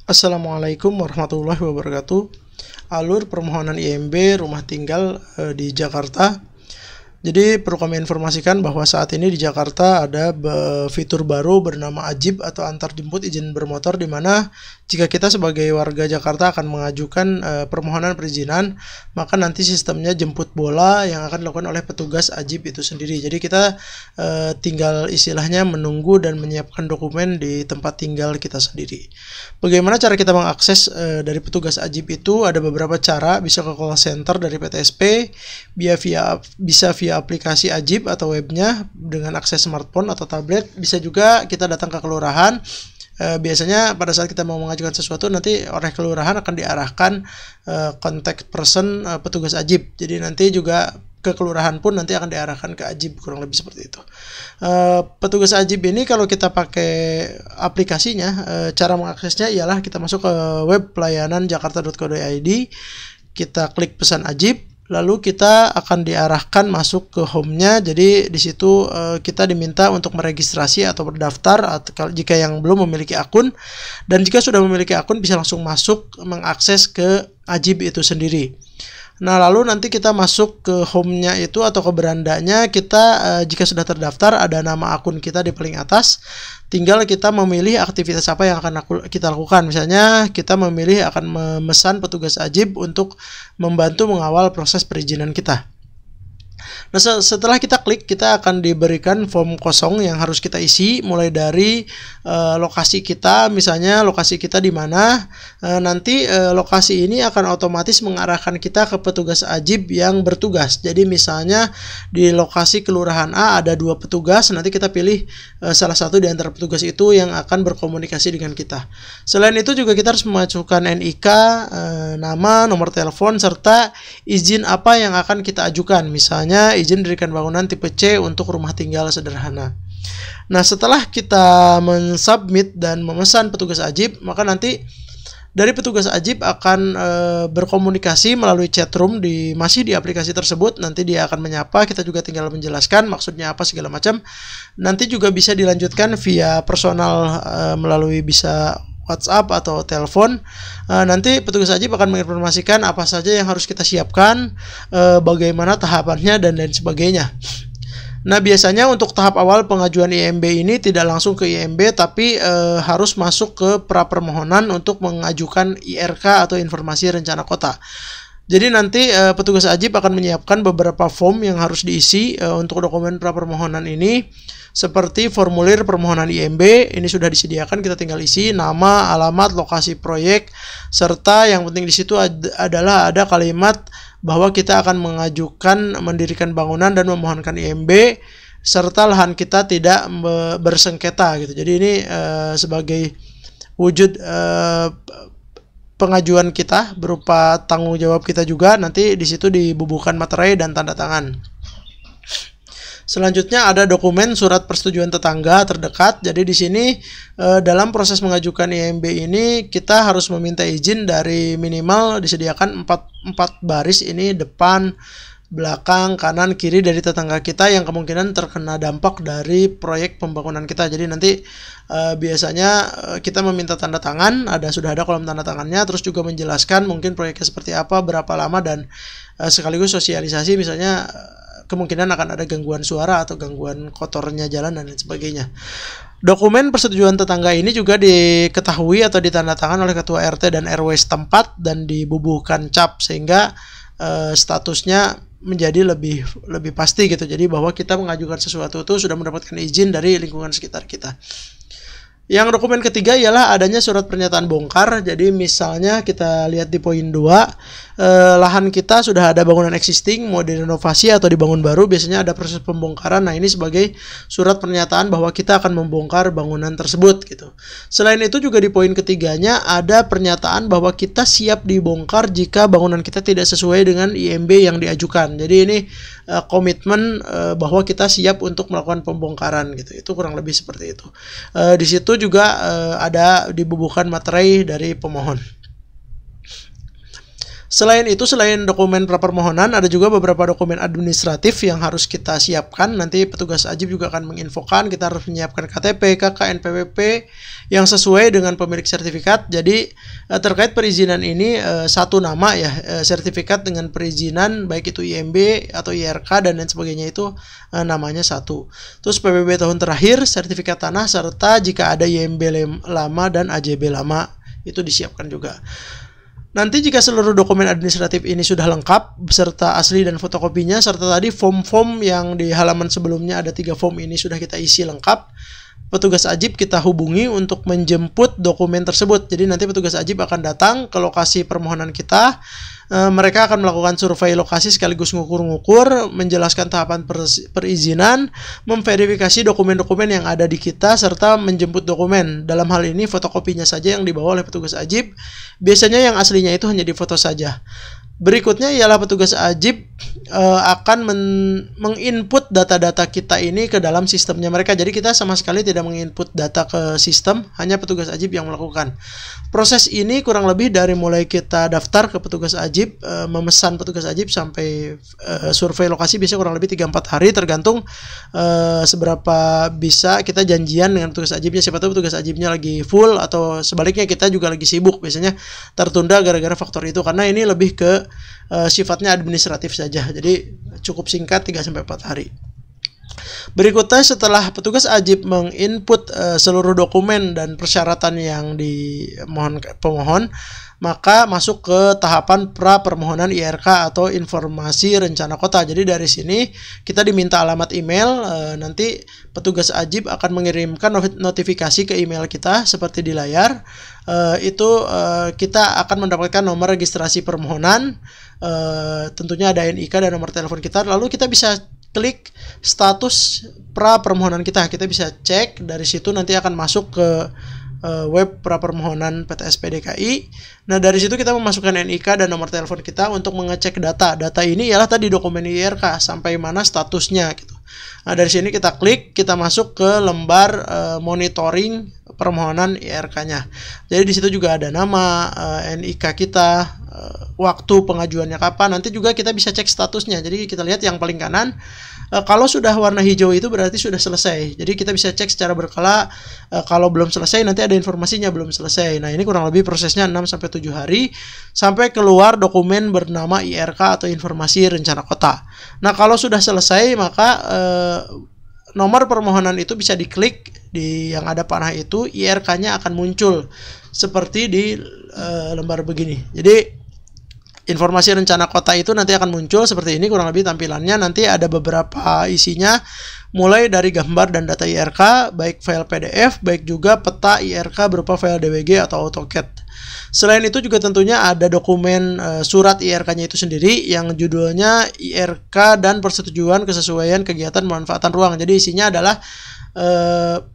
Assalamualaikum warahmatullahi wabarakatuh. Alur permohonan IMB rumah tinggal di Jakarta. Jadi perlu kami informasikan bahwa saat ini di Jakarta ada fitur baru bernama Ajib atau antar jemput izin bermotor, di mana jika kita sebagai warga Jakarta akan mengajukan permohonan perizinan, maka nanti sistemnya jemput bola yang akan dilakukan oleh petugas Ajib itu sendiri. Jadi kita tinggal istilahnya menunggu dan menyiapkan dokumen di tempat tinggal kita sendiri. Bagaimana cara kita mengakses dari petugas Ajib itu? Ada beberapa cara. Bisa ke call center dari PTSP, bisa via aplikasi Ajib atau webnya dengan akses smartphone atau tablet. Bisa juga kita datang ke kelurahan. Biasanya pada saat kita mau mengajukan sesuatu, nanti oleh kelurahan akan diarahkan contact person petugas Ajib. Jadi nanti juga ke kelurahan pun nanti akan diarahkan ke Ajib, kurang lebih seperti itu. Petugas Ajib ini kalau kita pakai aplikasinya, cara mengaksesnya ialah kita masuk ke web pelayanan jakarta.co.id, kita klik pesan Ajib, lalu kita akan diarahkan masuk ke home-nya. Jadi di situ kita diminta untuk meregistrasi atau berdaftar atau jika yang belum memiliki akun, dan jika sudah memiliki akun bisa langsung masuk mengakses ke Ajib itu sendiri. Nah, lalu nanti kita masuk ke home-nya itu atau ke berandanya. Kita jika sudah terdaftar, ada nama akun kita di paling atas. Tinggal kita memilih aktivitas apa yang akan kita lakukan. Misalnya kita memilih akan memesan petugas Ajib untuk membantu mengawal proses perizinan kita. Nah, setelah kita klik, kita akan diberikan form kosong yang harus kita isi, mulai dari lokasi kita, misalnya lokasi kita di mana. Nanti lokasi ini akan otomatis mengarahkan kita ke petugas Ajib yang bertugas. Jadi misalnya di lokasi kelurahan A ada 2 petugas, nanti kita pilih salah satu di antara petugas itu yang akan berkomunikasi dengan kita. Selain itu juga kita harus memasukkan NIK, nama, nomor telepon, serta izin apa yang akan kita ajukan. Misalnya izin dirikan bangunan tipe C untuk rumah tinggal sederhana. Nah, setelah kita mensubmit dan memesan petugas Ajib, maka nanti dari petugas Ajib akan berkomunikasi melalui chatroom masih di aplikasi tersebut. Nanti dia akan menyapa, kita juga tinggal menjelaskan maksudnya apa segala macam. Nanti juga bisa dilanjutkan via personal melalui bisa WhatsApp atau telepon. Nanti petugas Ajib akan menginformasikan apa saja yang harus kita siapkan, bagaimana tahapannya, dan lain sebagainya. Nah, biasanya untuk tahap awal pengajuan IMB ini tidak langsung ke IMB, tapi harus masuk ke pra permohonan untuk mengajukan IRK atau informasi rencana kota. Jadi nanti petugas Ajib akan menyiapkan beberapa form yang harus diisi untuk dokumen pra permohonan ini, seperti formulir permohonan IMB. Ini sudah disediakan, kita tinggal isi nama, alamat, lokasi proyek, serta yang penting di situ adalah ada kalimat bahwa kita akan mendirikan bangunan dan memohonkan IMB, serta lahan kita tidak bersengketa gitu. Jadi ini sebagai wujud pengajuan kita berupa tanggung jawab kita juga. Nanti di situ dibubuhkan materai dan tanda tangan. Selanjutnya ada dokumen surat persetujuan tetangga terdekat. Jadi di sini dalam proses mengajukan IMB ini kita harus meminta izin dari minimal disediakan 4 baris ini, depan, belakang, kanan, kiri dari tetangga kita yang kemungkinan terkena dampak dari proyek pembangunan kita. Jadi nanti biasanya kita meminta tanda tangan, sudah ada kolom tanda tangannya, terus juga menjelaskan mungkin proyeknya seperti apa, berapa lama, dan sekaligus sosialisasi misalnya kemungkinan akan ada gangguan suara atau gangguan kotornya jalan dan lain sebagainya. Dokumen persetujuan tetangga ini juga diketahui atau ditandatangan oleh ketua RT dan RW setempat dan dibubuhkan cap, sehingga statusnya menjadi lebih pasti gitu. Jadi bahwa kita mengajukan sesuatu itu sudah mendapatkan izin dari lingkungan sekitar kita. Yang dokumen ketiga ialah adanya surat pernyataan bongkar. Jadi misalnya kita lihat di poin 2, lahan kita sudah ada bangunan existing, mau direnovasi atau dibangun baru, biasanya ada proses pembongkaran. Nah, ini sebagai surat pernyataan bahwa kita akan membongkar bangunan tersebut gitu. Selain itu juga di poin ketiganya ada pernyataan bahwa kita siap dibongkar jika bangunan kita tidak sesuai dengan IMB yang diajukan. Jadi ini komitmen bahwa kita siap untuk melakukan pembongkaran gitu. Itu kurang lebih seperti itu. Di situ juga ada dibubuhkan materai dari pemohon. Selain itu, selain dokumen prapermohonan, ada juga beberapa dokumen administratif yang harus kita siapkan. Nanti petugas Ajib juga akan menginfokan, kita harus menyiapkan KTP, KK, NPWP yang sesuai dengan pemilik sertifikat. Jadi terkait perizinan ini satu nama ya, sertifikat dengan perizinan baik itu IMB atau IRK dan lain sebagainya itu namanya satu. Terus PBB tahun terakhir, sertifikat tanah, serta jika ada IMB lama dan AJB lama itu disiapkan juga. Nanti jika seluruh dokumen administratif ini sudah lengkap beserta asli dan fotokopinya, serta tadi form-form yang di halaman sebelumnya ada 3 form ini sudah kita isi lengkap, petugas Ajib kita hubungi untuk menjemput dokumen tersebut. Jadi nanti petugas Ajib akan datang ke lokasi permohonan kita. Mereka akan melakukan survei lokasi sekaligus ngukur-ngukur, menjelaskan tahapan perizinan, memverifikasi dokumen-dokumen yang ada di kita, serta menjemput dokumen. Dalam hal ini fotokopinya saja yang dibawa oleh petugas Ajib. Biasanya yang aslinya itu hanya difoto saja. Berikutnya ialah petugas Ajib akan menginput data-data kita ini ke dalam sistemnya mereka. Jadi kita sama sekali tidak menginput data ke sistem, hanya petugas Ajib yang melakukan. Proses ini kurang lebih dari mulai kita daftar ke petugas Ajib, memesan petugas Ajib sampai survei lokasi biasanya kurang lebih 3-4 hari, tergantung seberapa bisa kita janjian dengan petugas Ajibnya. Siapa tahu petugas Ajibnya lagi full atau sebaliknya kita juga lagi sibuk, biasanya tertunda gara-gara faktor itu, karena ini lebih ke sifatnya administratif saja. Jadi cukup singkat 3-4 hari. Berikutnya, setelah petugas Ajib menginput seluruh dokumen dan persyaratan yang dimohon pemohon, maka masuk ke tahapan pra permohonan IRK atau informasi rencana kota. Jadi dari sini kita diminta alamat email, nanti petugas Ajib akan mengirimkan notifikasi ke email kita seperti di layar. Kita akan mendapatkan nomor registrasi permohonan, tentunya ada NIK dan nomor telepon kita. Lalu kita bisa klik status pra permohonan kita. Kita bisa cek dari situ, nanti akan masuk ke web pra permohonan PTSP DKI. Nah, dari situ kita memasukkan NIK dan nomor telepon kita untuk mengecek data. Data ini ialah tadi dokumen IRK sampai mana statusnya gitu. Nah, dari sini kita klik, kita masuk ke lembar monitoring permohonan IRK-nya. Jadi di situ juga ada nama, NIK kita, waktu pengajuannya kapan. Nanti juga kita bisa cek statusnya. Jadi kita lihat yang paling kanan, kalau sudah warna hijau itu berarti sudah selesai. Jadi kita bisa cek secara berkala. Kalau belum selesai nanti ada informasinya belum selesai. Nah, ini kurang lebih prosesnya 6-7 hari sampai keluar dokumen bernama IRK atau informasi rencana kota. Nah, kalau sudah selesai maka nomor permohonan itu bisa diklik di yang ada panah itu, IRK-nya akan muncul seperti di lembar begini. Jadi informasi rencana kota itu nanti akan muncul seperti ini kurang lebih tampilannya. Nanti ada beberapa isinya, mulai dari gambar dan data IRK, baik file PDF, baik juga peta IRK berupa file DWG atau AutoCAD. Selain itu juga tentunya ada dokumen surat IRK-nya itu sendiri yang judulnya IRK dan persetujuan kesesuaian kegiatan pemanfaatan ruang. Jadi isinya adalah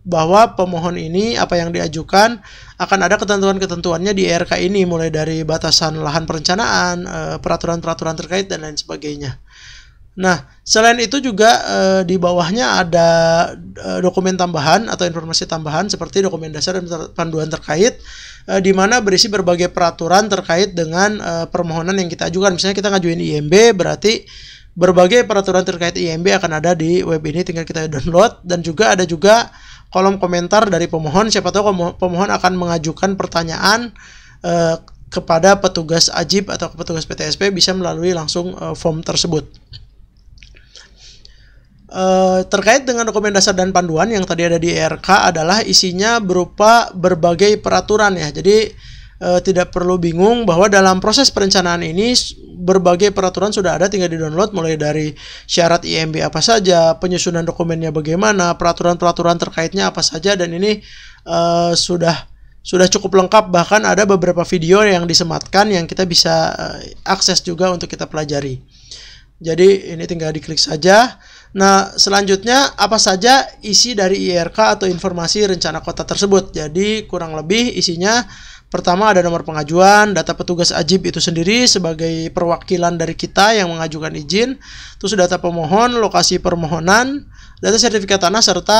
bahwa pemohon ini apa yang diajukan akan ada ketentuan-ketentuannya di IRK ini, mulai dari batasan lahan perencanaan, peraturan-peraturan terkait dan lain sebagainya. Nah, selain itu juga di bawahnya ada dokumen tambahan atau informasi tambahan seperti dokumen dasar dan panduan terkait, di mana berisi berbagai peraturan terkait dengan permohonan yang kita ajukan. Misalnya kita ngajuin IMB, berarti berbagai peraturan terkait IMB akan ada di web ini, tinggal kita download. Dan juga ada juga kolom komentar dari pemohon. Siapa tahu pemohon akan mengajukan pertanyaan kepada petugas Ajib atau petugas PTSP, bisa melalui langsung form tersebut. Terkait dengan dokumen dasar dan panduan yang tadi ada di IRK adalah isinya berupa berbagai peraturan ya. Jadi tidak perlu bingung bahwa dalam proses perencanaan ini berbagai peraturan sudah ada, tinggal di-download, mulai dari syarat IMB apa saja, penyusunan dokumennya bagaimana, peraturan-peraturan terkaitnya apa saja, dan ini sudah cukup lengkap. Bahkan ada beberapa video yang disematkan yang kita bisa akses juga untuk kita pelajari. Jadi ini tinggal diklik saja. Nah, selanjutnya apa saja isi dari IRK atau informasi rencana kota tersebut. Jadi kurang lebih isinya, pertama ada nomor pengajuan, data petugas Ajib itu sendiri sebagai perwakilan dari kita yang mengajukan izin, terus data pemohon, lokasi permohonan, data sertifikat tanah serta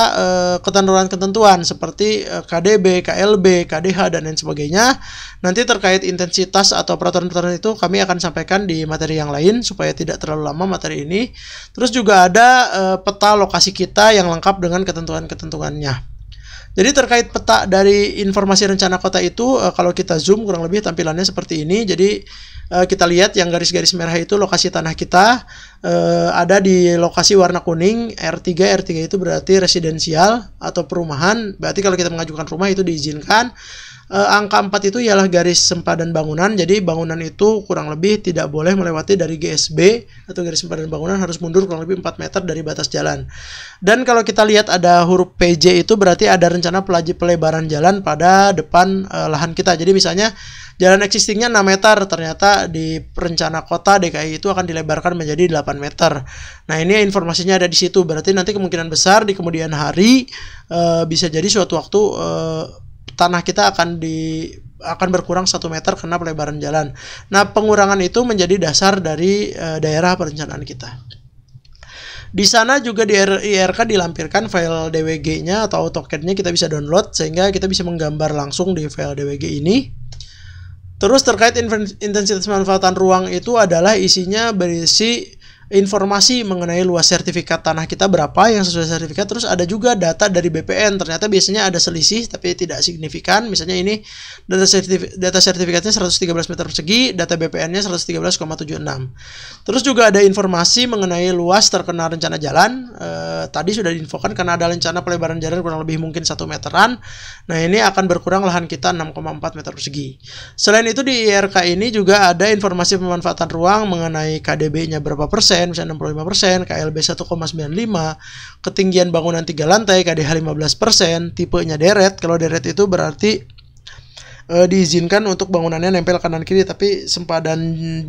ketentuan-ketentuan seperti KDB, KLB, KDH dan lain sebagainya. Nanti terkait intensitas atau peraturan-peraturan itu kami akan sampaikan di materi yang lain supaya tidak terlalu lama materi ini. Terus juga ada peta lokasi kita yang lengkap dengan ketentuan-ketentuannya. Jadi terkait peta dari informasi rencana kota itu, kalau kita zoom kurang lebih tampilannya seperti ini. Jadi kita lihat yang garis-garis merah itu lokasi tanah kita ada di lokasi warna kuning R3. R3 itu berarti residensial atau perumahan. Berarti kalau kita mengajukan rumah itu diizinkan. Angka 4 itu ialah garis sempadan bangunan. Jadi bangunan itu kurang lebih tidak boleh melewati dari GSB atau garis sempadan bangunan, harus mundur kurang lebih 4 meter dari batas jalan. Dan kalau kita lihat ada huruf PJ itu berarti ada rencana pelebaran jalan pada depan lahan kita. Jadi misalnya jalan existingnya 6 meter, ternyata di rencana kota DKI itu akan dilebarkan menjadi 8 meter. Nah ini informasinya ada di situ. Berarti nanti kemungkinan besar di kemudian hari bisa jadi suatu waktu tanah kita akan berkurang 1 meter karena pelebaran jalan. Nah, pengurangan itu menjadi dasar dari daerah perencanaan kita. Di sana juga di IRK dilampirkan file DWG-nya atau AutoCAD-nya kita bisa download sehingga kita bisa menggambar langsung di file DWG ini. Terus terkait intensitas manfaatan ruang itu adalah isinya berisi informasi mengenai luas sertifikat tanah kita berapa yang sesuai sertifikat. Terus ada juga data dari BPN. Ternyata biasanya ada selisih tapi tidak signifikan. Misalnya ini data sertifikatnya 113 meter persegi, data BPN-nya 113,76. Terus juga ada informasi mengenai luas terkena rencana jalan. Tadi sudah diinfokan karena ada rencana pelebaran jalan kurang lebih mungkin 1 meteran. Nah ini akan berkurang lahan kita 6,4 meter persegi. Selain itu di IRK ini juga ada informasi pemanfaatan ruang mengenai KDB-nya berapa persen, misalnya 65%, KLB 1,95, ketinggian bangunan 3 lantai, KDH 15%, tipenya deret. Kalau deret itu berarti diizinkan untuk bangunannya nempel kanan kiri, tapi sempadan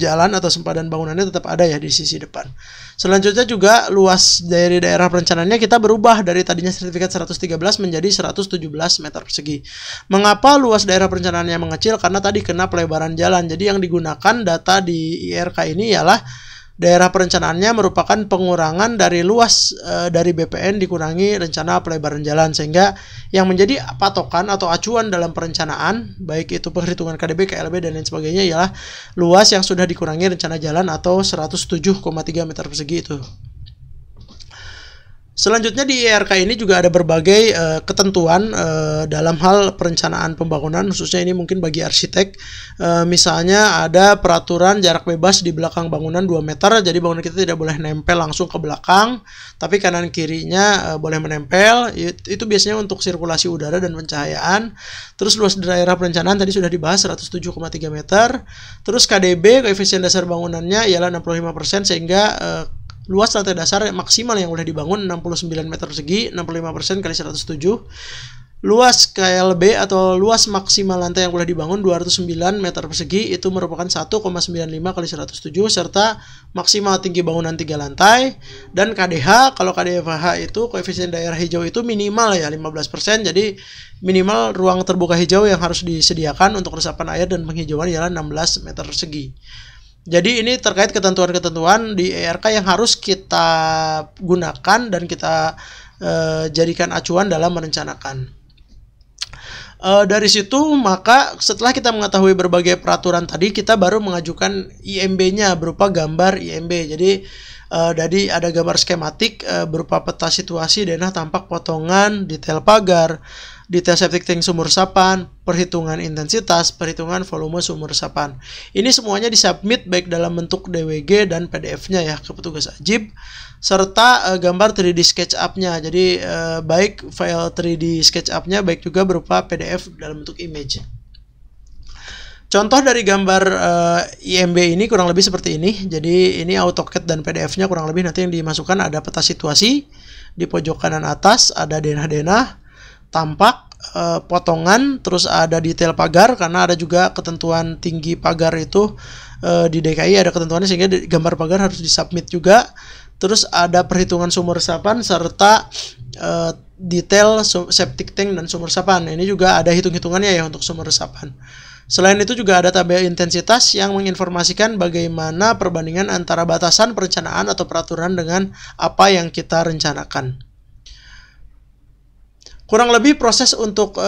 jalan atau sempadan bangunannya tetap ada ya di sisi depan. Selanjutnya juga luas dari daerah perencanaannya kita berubah dari tadinya sertifikat 113 menjadi 117 meter persegi. Mengapa luas daerah perencanaannya mengecil? Karena tadi kena pelebaran jalan. Jadi yang digunakan data di IRK ini ialah daerah perencanaannya merupakan pengurangan dari luas dari BPN dikurangi rencana pelebaran jalan, sehingga yang menjadi patokan atau acuan dalam perencanaan baik itu perhitungan KDB, KLB dan lain sebagainya ialah luas yang sudah dikurangi rencana jalan atau 107,3 meter persegi itu. Selanjutnya di IRK ini juga ada berbagai ketentuan dalam hal perencanaan pembangunan, khususnya ini mungkin bagi arsitek. Misalnya ada peraturan jarak bebas di belakang bangunan 2 meter, jadi bangunan kita tidak boleh nempel langsung ke belakang, tapi kanan kirinya boleh menempel. Itu biasanya untuk sirkulasi udara dan pencahayaan. Terus luas daerah perencanaan tadi sudah dibahas 107,3 meter. Terus KDB, koefisien dasar bangunannya ialah 65%, sehingga luas lantai dasar maksimal yang boleh dibangun 69 meter persegi, 65% kali 107. Luas KLB atau luas maksimal lantai yang boleh dibangun 209 meter persegi, itu merupakan 1,95 kali 107, serta maksimal tinggi bangunan 3 lantai. Dan KDH, kalau KDH itu koefisien daerah hijau itu minimal ya 15%, jadi minimal ruang terbuka hijau yang harus disediakan untuk resapan air dan penghijauan ialah 16 meter persegi. Jadi ini terkait ketentuan-ketentuan di IRK yang harus kita gunakan dan kita jadikan acuan dalam merencanakan. Dari situ maka setelah kita mengetahui berbagai peraturan tadi, kita baru mengajukan IMB-nya berupa gambar IMB. Jadi ada gambar skematik berupa peta situasi daerah, tampak potongan, detail pagar, detail septic tank sumur resapan, perhitungan intensitas, perhitungan volume sumur resapan. Ini semuanya disubmit baik dalam bentuk DWG dan PDF-nya ya ke petugas Ajib, serta gambar 3D SketchUp-nya. Jadi baik file 3D SketchUp-nya baik juga berupa PDF dalam bentuk image. Contoh dari gambar IMB ini kurang lebih seperti ini. Jadi ini AutoCAD dan PDF-nya kurang lebih nanti yang dimasukkan ada peta situasi di pojok kanan atas, ada denah-denah, tampak potongan, terus ada detail pagar karena ada juga ketentuan tinggi pagar itu di DKI ada ketentuannya sehingga gambar pagar harus disubmit juga. Terus ada perhitungan sumur resapan serta detail septic tank dan sumur resapan. Ini juga ada hitung-hitungannya ya untuk sumur resapan. Selain itu juga ada tabel intensitas yang menginformasikan bagaimana perbandingan antara batasan perencanaan atau peraturan dengan apa yang kita rencanakan. Kurang lebih proses untuk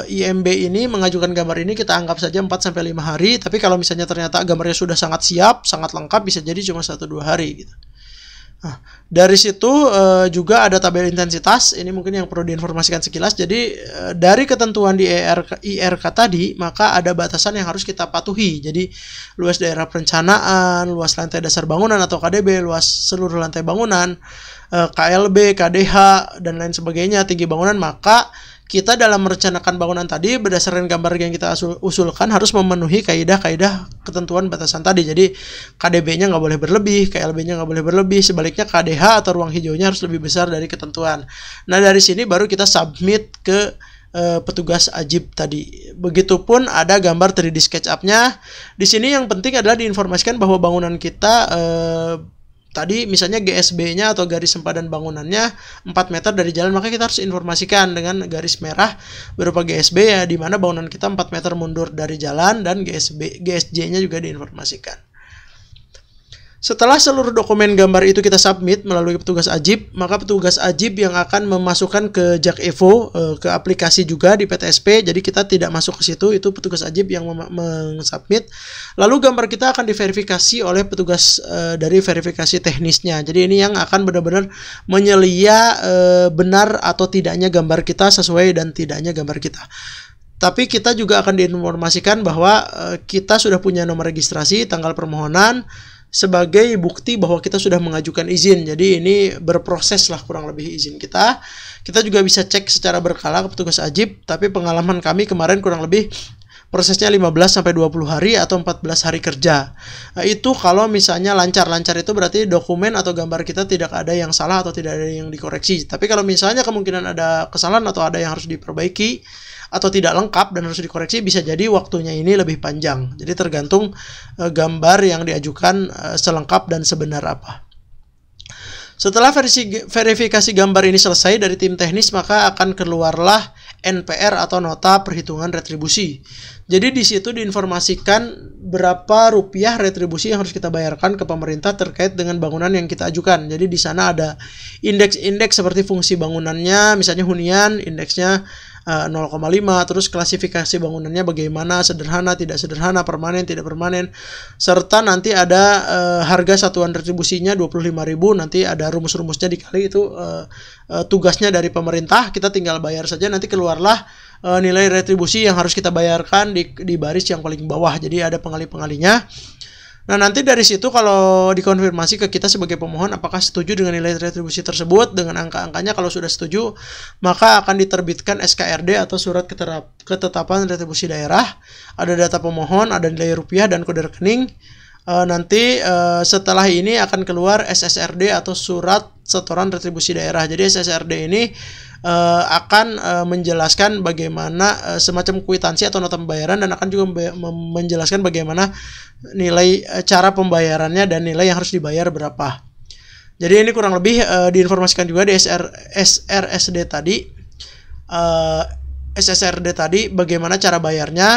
IMB ini mengajukan gambar ini kita anggap saja 4-5 hari, tapi kalau misalnya ternyata gambarnya sudah sangat siap, sangat lengkap, bisa jadi cuma 1-2 hari gitu. Nah, dari situ juga ada tabel intensitas, ini mungkin yang perlu diinformasikan sekilas. Jadi dari ketentuan di IRK tadi, maka ada batasan yang harus kita patuhi. Jadi luas daerah perencanaan, luas lantai dasar bangunan atau KDB, luas seluruh lantai bangunan, KLB, KDH, dan lain sebagainya, tinggi bangunan, maka kita dalam merencanakan bangunan tadi berdasarkan gambar yang kita usulkan harus memenuhi kaidah-kaidah ketentuan batasan tadi. Jadi KDB-nya nggak boleh berlebih, KLB-nya nggak boleh berlebih, sebaliknya KDH atau ruang hijaunya harus lebih besar dari ketentuan. Nah dari sini baru kita submit ke petugas ajib tadi. Begitupun ada gambar 3D SketchUp-nya. Di sini yang penting adalah diinformasikan bahwa bangunan kita tadi misalnya GSB-nya atau garis sempadan bangunannya 4 meter dari jalan, maka kita harus informasikan dengan garis merah berupa GSB ya, di mana bangunan kita 4 meter mundur dari jalan, dan GSJ-nya juga diinformasikan. Setelah seluruh dokumen gambar itu kita submit melalui petugas ajib, maka petugas ajib yang akan memasukkan ke Jak Evo, ke aplikasi juga di PTSP. Jadi kita tidak masuk ke situ, itu petugas ajib yang mensubmit. Lalu gambar kita akan diverifikasi oleh petugas dari verifikasi teknisnya. Jadi ini yang akan benar-benar menyelia benar atau tidaknya gambar kita, sesuai dan tidaknya gambar kita. Tapi kita juga akan diinformasikan bahwa kita sudah punya nomor registrasi, tanggal permohonan, sebagai bukti bahwa kita sudah mengajukan izin. Jadi ini berproses lah kurang lebih izin kita. Kita juga bisa cek secara berkala ke petugas ajib, tapi pengalaman kami kemarin kurang lebih prosesnya 15-20 hari atau 14 hari kerja. Itu kalau misalnya lancar. Lancar itu berarti dokumen atau gambar kita tidak ada yang salah atau tidak ada yang dikoreksi. Tapi kalau misalnya kemungkinan ada kesalahan atau ada yang harus diperbaiki atau tidak lengkap dan harus dikoreksi, bisa jadi waktunya ini lebih panjang. Jadi tergantung gambar yang diajukan selengkap dan sebenar apa. Setelah verifikasi gambar ini selesai dari tim teknis, maka akan keluarlah NPR atau nota perhitungan retribusi. Jadi di situ diinformasikan berapa rupiah retribusi yang harus kita bayarkan ke pemerintah terkait dengan bangunan yang kita ajukan. Jadi di sana ada indeks-indeks seperti fungsi bangunannya, misalnya hunian, indeksnya 0,5, terus klasifikasi bangunannya bagaimana, sederhana, tidak sederhana, permanen, tidak permanen, serta nanti ada harga satuan retribusinya 25.000, nanti ada rumus-rumusnya dikali, itu tugasnya dari pemerintah, kita tinggal bayar saja, nanti keluarlah nilai retribusi yang harus kita bayarkan di baris yang paling bawah, jadi ada pengali-pengalinya. Nah nanti dari situ kalau dikonfirmasi ke kita sebagai pemohon apakah setuju dengan nilai retribusi tersebut dengan angka-angkanya, kalau sudah setuju maka akan diterbitkan SKRD atau surat ketetapan retribusi daerah, ada data pemohon, ada nilai rupiah dan kode rekening. Nanti setelah ini akan keluar SSRD atau surat setoran retribusi daerah. Jadi SSRD ini akan menjelaskan bagaimana semacam kwitansi atau nota pembayaran, dan akan juga menjelaskan bagaimana nilai cara pembayarannya dan nilai yang harus dibayar berapa. Jadi ini kurang lebih diinformasikan juga di SRSD tadi, SSRD tadi bagaimana cara bayarnya.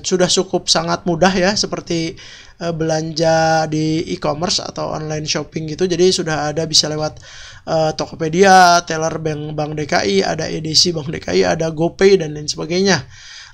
Sudah cukup sangat mudah ya, seperti belanja di e-commerce atau online shopping gitu. Jadi sudah ada bisa lewat Tokopedia, teller Bank DKI, ada edisi Bank DKI, ada GoPay dan lain sebagainya.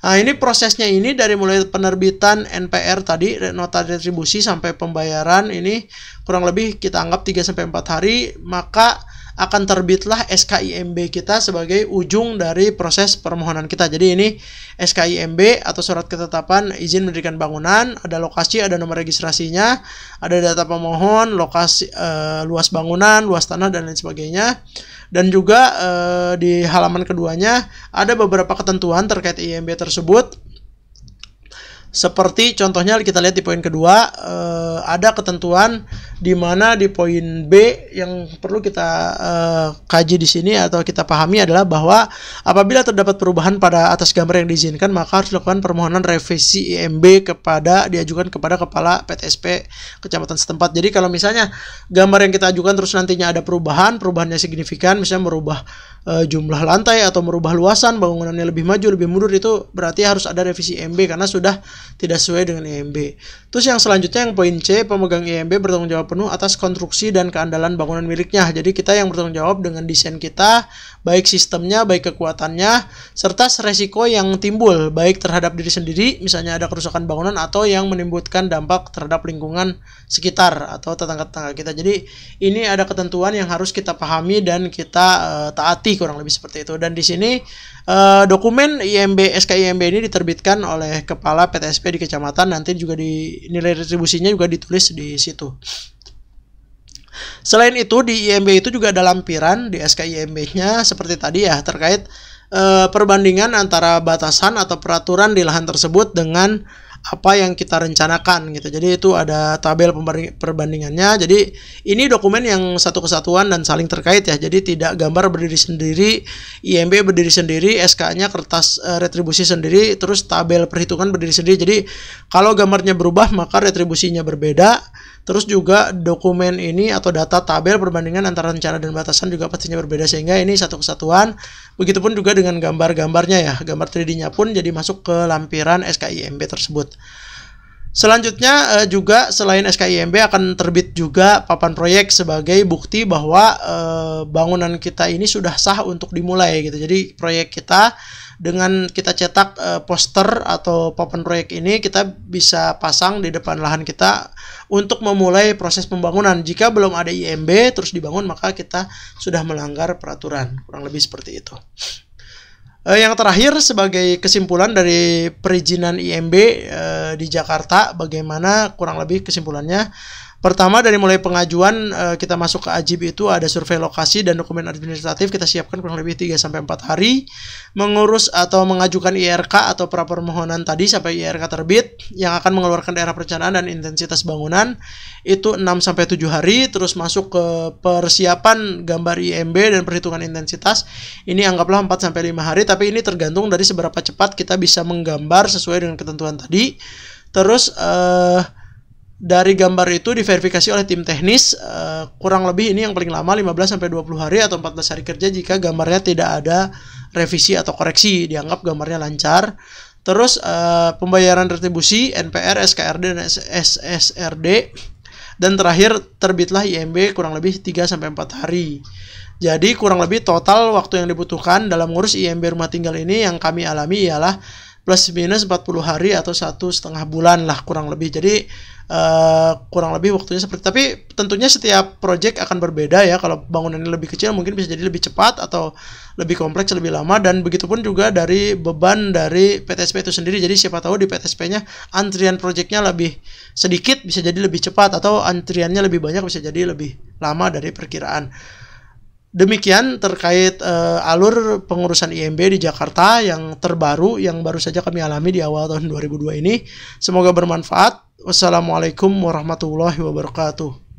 Nah ini prosesnya ini dari mulai penerbitan NPR tadi, nota retribusi, sampai pembayaran ini kurang lebih kita anggap 3-4 hari, maka akan terbitlah SKIMB kita sebagai ujung dari proses permohonan kita. Jadi ini SKIMB atau surat ketetapan izin mendirikan bangunan, ada lokasi, ada nomor registrasinya, ada data pemohon, lokasi, luas bangunan, luas tanah dan lain sebagainya. Dan juga di halaman keduanya ada beberapa ketentuan terkait IMB tersebut. Seperti contohnya kita lihat di poin kedua, ada ketentuan di mana di poin B yang perlu kita kaji di sini atau kita pahami adalah bahwa apabila terdapat perubahan pada atas gambar yang diizinkan, maka harus dilakukan permohonan revisi IMB diajukan kepada kepala PTSP kecamatan setempat. Jadi kalau misalnya gambar yang kita ajukan terus nantinya ada perubahannya signifikan, misalnya merubah jumlah lantai atau merubah luasan bangunannya lebih maju, lebih mundur, itu berarti harus ada revisi IMB karena sudah tidak sesuai dengan IMB. Terus yang selanjutnya yang poin C, pemegang IMB bertanggung jawab penuh atas konstruksi dan keandalan bangunan miliknya. Jadi kita yang bertanggung jawab dengan desain kita, baik sistemnya, baik kekuatannya, serta resiko yang timbul baik terhadap diri sendiri, misalnya ada kerusakan bangunan atau yang menimbulkan dampak terhadap lingkungan sekitar atau tetangga-tetangga kita. Jadi ini ada ketentuan yang harus kita pahami dan kita taati, kurang lebih seperti itu. Dan di sini dokumen IMB SKIMB ini diterbitkan oleh kepala PTSP di kecamatan, nanti juga di nilai retribusinya juga ditulis di situ. Selain itu di IMB itu juga ada lampiran di SKIMB-nya seperti tadi ya, terkait perbandingan antara batasan atau peraturan di lahan tersebut dengan apa yang kita rencanakan gitu. Jadi itu ada tabel perbandingannya. Jadi ini dokumen yang satu kesatuan dan saling terkait ya. Jadi tidak gambar berdiri sendiri, IMB berdiri sendiri, SK-nya kertas retribusi sendiri, terus tabel perhitungan berdiri sendiri. Jadi kalau gambarnya berubah maka retribusinya berbeda. Terus juga dokumen ini atau data tabel perbandingan antara rencana dan batasan juga pastinya berbeda, sehingga ini satu kesatuan. Begitupun juga dengan gambar-gambarnya ya, gambar 3D-nya pun jadi masuk ke lampiran SKIMB tersebut. Selanjutnya juga selain SKIMB akan terbit juga papan proyek sebagai bukti bahwa bangunan kita ini sudah sah untuk dimulai gitu. Jadi proyek kita dengan kita cetak poster atau papan proyek ini, kita bisa pasang di depan lahan kita untuk memulai proses pembangunan. Jika belum ada IMB terus dibangun, maka kita sudah melanggar peraturan. Kurang lebih seperti itu. Yang terakhir sebagai kesimpulan dari perizinan IMB di Jakarta, bagaimana kurang lebih kesimpulannya? Pertama, dari mulai pengajuan kita masuk ke AJIB itu ada survei lokasi dan dokumen administratif kita siapkan kurang lebih 3-4 hari. Mengurus atau mengajukan IRK atau prapermohonan tadi sampai IRK terbit yang akan mengeluarkan daerah perencanaan dan intensitas bangunan itu 6-7 hari. Terus masuk ke persiapan gambar IMB dan perhitungan intensitas, ini anggaplah 4-5 hari, tapi ini tergantung dari seberapa cepat kita bisa menggambar sesuai dengan ketentuan tadi. Terus dari gambar itu diverifikasi oleh tim teknis, kurang lebih ini yang paling lama 15-20 hari atau 14 hari kerja jika gambarnya tidak ada revisi atau koreksi, dianggap gambarnya lancar. Terus pembayaran retribusi NPR, SKRD dan SSRD, dan terakhir terbitlah IMB kurang lebih 3-4 hari. Jadi kurang lebih total waktu yang dibutuhkan dalam ngurus IMB rumah tinggal ini yang kami alami ialah plus minus 40 hari atau 1,5 bulan lah kurang lebih. Jadi kurang lebih waktunya seperti, tapi tentunya setiap project akan berbeda ya. Kalau bangunannya lebih kecil mungkin bisa jadi lebih cepat, atau lebih kompleks lebih lama, dan begitupun juga dari beban dari PTSP itu sendiri. Jadi siapa tahu di PTSP-nya antrian projectnya lebih sedikit, bisa jadi lebih cepat, atau antriannya lebih banyak, bisa jadi lebih lama dari perkiraan. Demikian terkait alur pengurusan IMB di Jakarta yang terbaru, yang baru saja kami alami di awal tahun 2002 ini. Semoga bermanfaat. Wassalamualaikum warahmatullahi wabarakatuh.